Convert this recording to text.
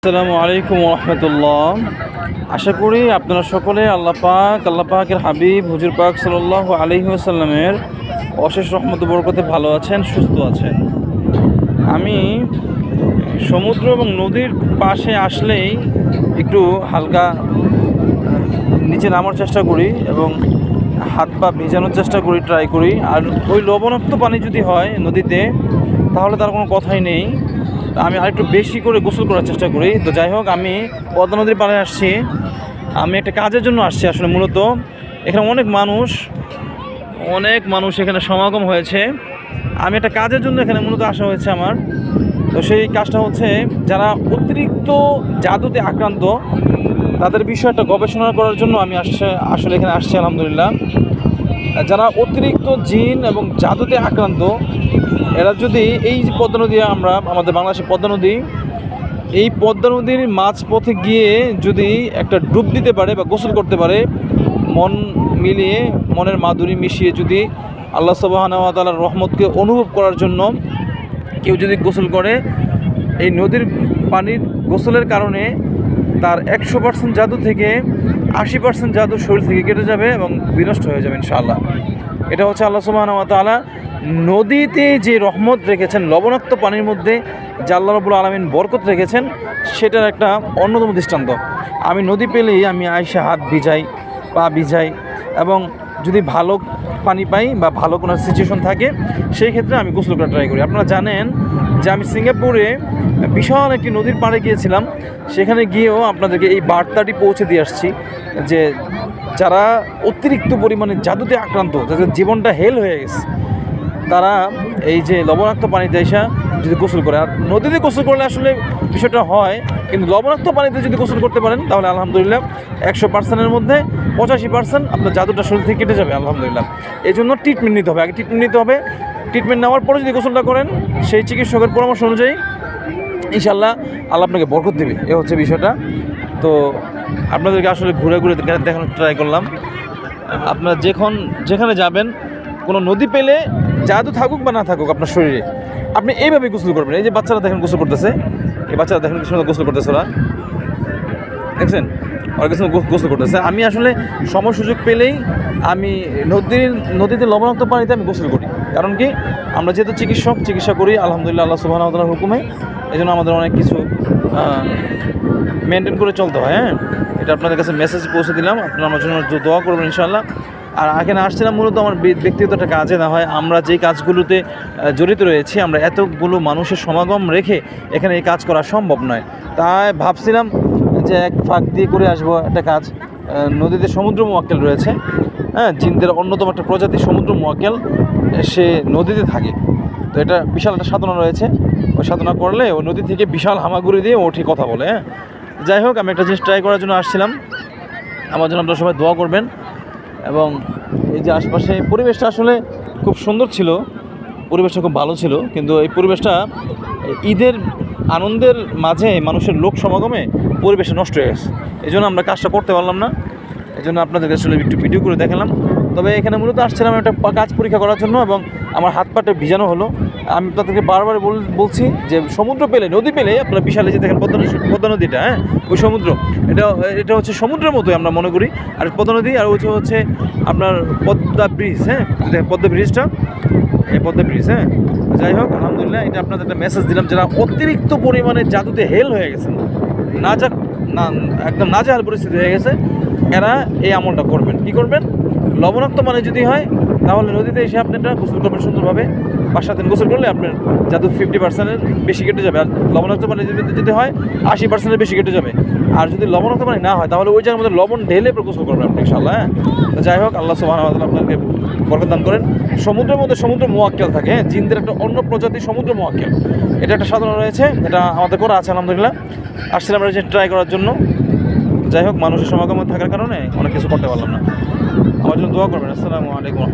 আসসালামু আলাইকুম রহমতুল্লাহ। আশা করি আপনারা সকলে আল্লাহ পাকের হাবিব হুজুর পাক সাল্লাল্লাহু আলাইহি ওয়াসাল্লামের অশেষ রহমত বরকতে ভালো আছেন, সুস্থ আছেন। আমি সমুদ্র এবং নদীর পাশে আসলেই একটু হালকা নিচে নামার চেষ্টা করি এবং হাত পা ভিজানোর চেষ্টা করি, ট্রাই করি। আর ওই লবণাক্ত পানি যদি হয় নদীতে, তাহলে তার কোনো কথাই নেই। আমি আরেকটু বেশি করে গোসল করার চেষ্টা করি। তো যাই হোক, আমি পদ্মা নদীর পাড়ে আসছি। আমি একটা কাজের জন্য আসছি আসলে। মূলত এখানে অনেক মানুষ এখানে সমাগম হয়েছে। আমি একটা কাজের জন্য এখানে মূলত আসা হয়েছে আমার। তো সেই কাজটা হচ্ছে, যারা অতিরিক্ত জাদুতে আক্রান্ত তাদের বিষয়টা গবেষণা করার জন্য আমি আসলে এখানে আসছি আলহামদুলিল্লাহ। যারা অতিরিক্ত জিন এবং জাদুতে আক্রান্ত, এরা যদি এই যে পদ্মা নদী, আমাদের বাংলাদেশের পদ্মা নদী, এই পদ্মা নদীর মাঝপথে গিয়ে যদি একটা ডুব দিতে পারে বা গোসল করতে পারে, মন মিলিয়ে, মনের মাধুরী মিশিয়ে যদি আল্লাহ সুবহানাহু ওয়া তাআলার রহমতকে অনুভব করার জন্য কেউ যদি গোসল করে, এই নদীর পানির গোসলের কারণে তার 100% জাদু থেকে 80% জাদু শরীর থেকে কেটে যাবে এবং বিনষ্ট হয়ে যাবে ইনশাআল্লাহ। এটা হচ্ছে আল্লাহ সুবহানাহু ওয়া তাআলা নদীতে যে রহমত রেখেছেন, লবণাক্ত পানির মধ্যে যে আল্লাহ রাব্বুল আলামিন বরকত রেখেছেন, সেটার একটা অন্যতম দৃষ্টান্ত। আমি নদী পেলেই আমি আইসা হাত ভিজাই, পা ভিজাই, এবং যদি ভালো পানি পাই বা ভালো কোনো সিচুয়েশন থাকে, সেই ক্ষেত্রে আমি গোসল করা ট্রাই করি। আপনারা জানেন যে আমি সিঙ্গাপুরে বিশাল একটি নদীর পাড়ে গিয়েছিলাম। সেখানে গিয়েও আপনাদেরকে এই বার্তাটি পৌঁছে দিয়ে আসছি যে যারা অতিরিক্ত পরিমাণে জাদুতে আক্রান্ত, যাদের জীবনটা হেল হয়ে গেছে, তারা এই যে লবণাক্ত পানিতে এসে যদি গোসল করে, আর নদীতে গোসল করলে আসলে বিষয়টা হয়, কিন্তু লবণাক্ত পানিতে যদি গোসল করতে পারেন, তাহলে আলহামদুলিল্লাহ 100%-এর মধ্যে 85% আপনার জাদুটা শরীর থেকে কেটে যাবে আলহামদুলিল্লাহ। এই জন্য ট্রিটমেন্ট নিতে হবে, আগে ট্রিটমেন্ট নিতে হবে। ট্রিটমেন্ট নেওয়ার পরে যদি গোসলটা করেন, সেই চিকিৎসকের পরামর্শ অনুযায়ী ইনশাআল্লাহ আল্লাহ আপনাকে বরকত দেবে। এ হচ্ছে বিষয়টা। তো আপনাদেরকে আসলে ঘুরে ঘুরে দেখানোর ট্রাই করলাম। আপনারা যেখানে যাবেন, কোনো নদী পেলে, জাদু থাকুক বা না থাকুক আপনার শরীরে, আপনি এইভাবে গোসল করবেন। এই যে বাচ্চারা দেখেন গোসল করতেছে, এই বাচ্চারা দেখেন কিছু গোসল করতেছে, ওরা দেখছেন, ওরা কিছু গোসল করতেছে। আমি আসলে সময় সুযোগ পেলেই আমি নদীতে লবণাক্ত পানিতে আমি গোসল করি। কারণ কি, আমরা যেহেতু চিকিৎসা করি আলহামদুলিল্লাহ আল্লাহ সুবহানাহু ওয়া তাআলার হুকুমে, এই জন্য আমাদের অনেক কিছু মেনটেন করে চলতে হয়। এটা আপনাদের কাছে মেসেজ পৌঁছে দিলাম, আপনারা আমার জন্য দোয়া করবেন ইনশাআল্লাহ। আর এখানে আসছিলাম মূলত আমার ব্যক্তিগত একটা কাজে, না হয় আমরা যেই কাজগুলোতে জড়িত রয়েছি, আমরা এতগুলো মানুষের সমাগম রেখে এখানে এই কাজ করা সম্ভব নয়। তাই ভাবছিলাম যে এক ফাঁক দিয়ে করে আসবো একটা কাজ। নদীতে সমুদ্র মোয়াক্কেল রয়েছে, জিনদের অন্যতম একটা প্রজাতি সমুদ্র মোয়াক্কেল, সে নদীতে থাকে। তো এটা বিশাল একটা সাধনা রয়েছে। ওই সাধনা করলে ওই নদী থেকে বিশাল হামাগুড়ি দিয়ে ওঠে কথা বলে। যাই হোক, আমি একটা জিনিস ট্রাই করার জন্য আসছিলাম। আমার জন্য আপনারা সবাই দোয়া করবেন। এবং এই যে আশপাশে পরিবেশটা আসলে খুব সুন্দর ছিল, পরিবেশটা খুব ভালো ছিল, কিন্তু এই পরিবেশটা ঈদের আনন্দের মাঝে মানুষের লোক সমাগমে পরিবেশটা নষ্ট হয়ে গেছে। এই জন্য আমরা কাজটা করতে পারলাম না। এই জন্য আপনাদেরকে আসলে একটু ভিডিও করে দেখালাম। তবে এখানে মূলত আসছিলাম একটা কাজ পরীক্ষা করার জন্য, এবং আমার হাত পাটা ভিজানো হলো। আমি তাদেরকে বারবার বলছি যে সমুদ্র পেলে, নদী পেলে আপনারা বিশালে যে দেখেন পদ্মা নদীটা, ওই সমুদ্র, এটা হচ্ছে সমুদ্রের মতোই আমরা মনে করি। আর পদ্মা নদী, আর ওই হচ্ছে আপনার পদ্মা ব্রিজ। পদ্মা ব্রিজটা, এই পদ্মা ব্রিজ। যাই হোক, আলহামদুলিল্লাহ, এটা আপনাদের একটা মেসেজ দিলাম। যারা অতিরিক্ত পরিমাণে জাদুতে হেল হয়ে গেছেন, একদম নাজেহাল পরিস্থিতি হয়ে গেছে, এরা এই আমলটা করবেন। কি করবেন? লবণাক্ত পানি যদি হয়, তাহলে নদীতে এসে আপনি এটা গোসল করবেন সুন্দরভাবে। 5-7 দিন গোসল করলে আপনার জাদু 50%-এর বেশি কেটে যাবে। আর লবণাক্ত পানি যদি হয়, 80%-এর বেশি কেটে যাবে। আর যদি লবণাক্ত পানি না হয়, তাহলে ওই জায়গার মধ্যে লবণ ঢেলে গোসল করবেন আপনি ইনশাআল্লাহ। তো যাই হোক, আল্লাহ সুবহানাহু ওয়া তাআলা আপনাকে বরকত দান করেন। সমুদ্রের মধ্যে সমুদ্র মোয়াক্কেল থাকে, জিনদের একটা অন্য প্রজাতি সমুদ্র মোয়াক্কেল। এটা একটা সাধনা রয়েছে, এটা আমাদের করা আছে আলহামদুলিল্লাহ। আসছিলাম আমরা ট্রাই করার জন্য। যাই হোক, মানুষের সমাগম থাকার কারণে অনেক কিছু করতে পারলাম না। আমার জন্য দোয়া করবেন। আসসালামু আলাইকুম।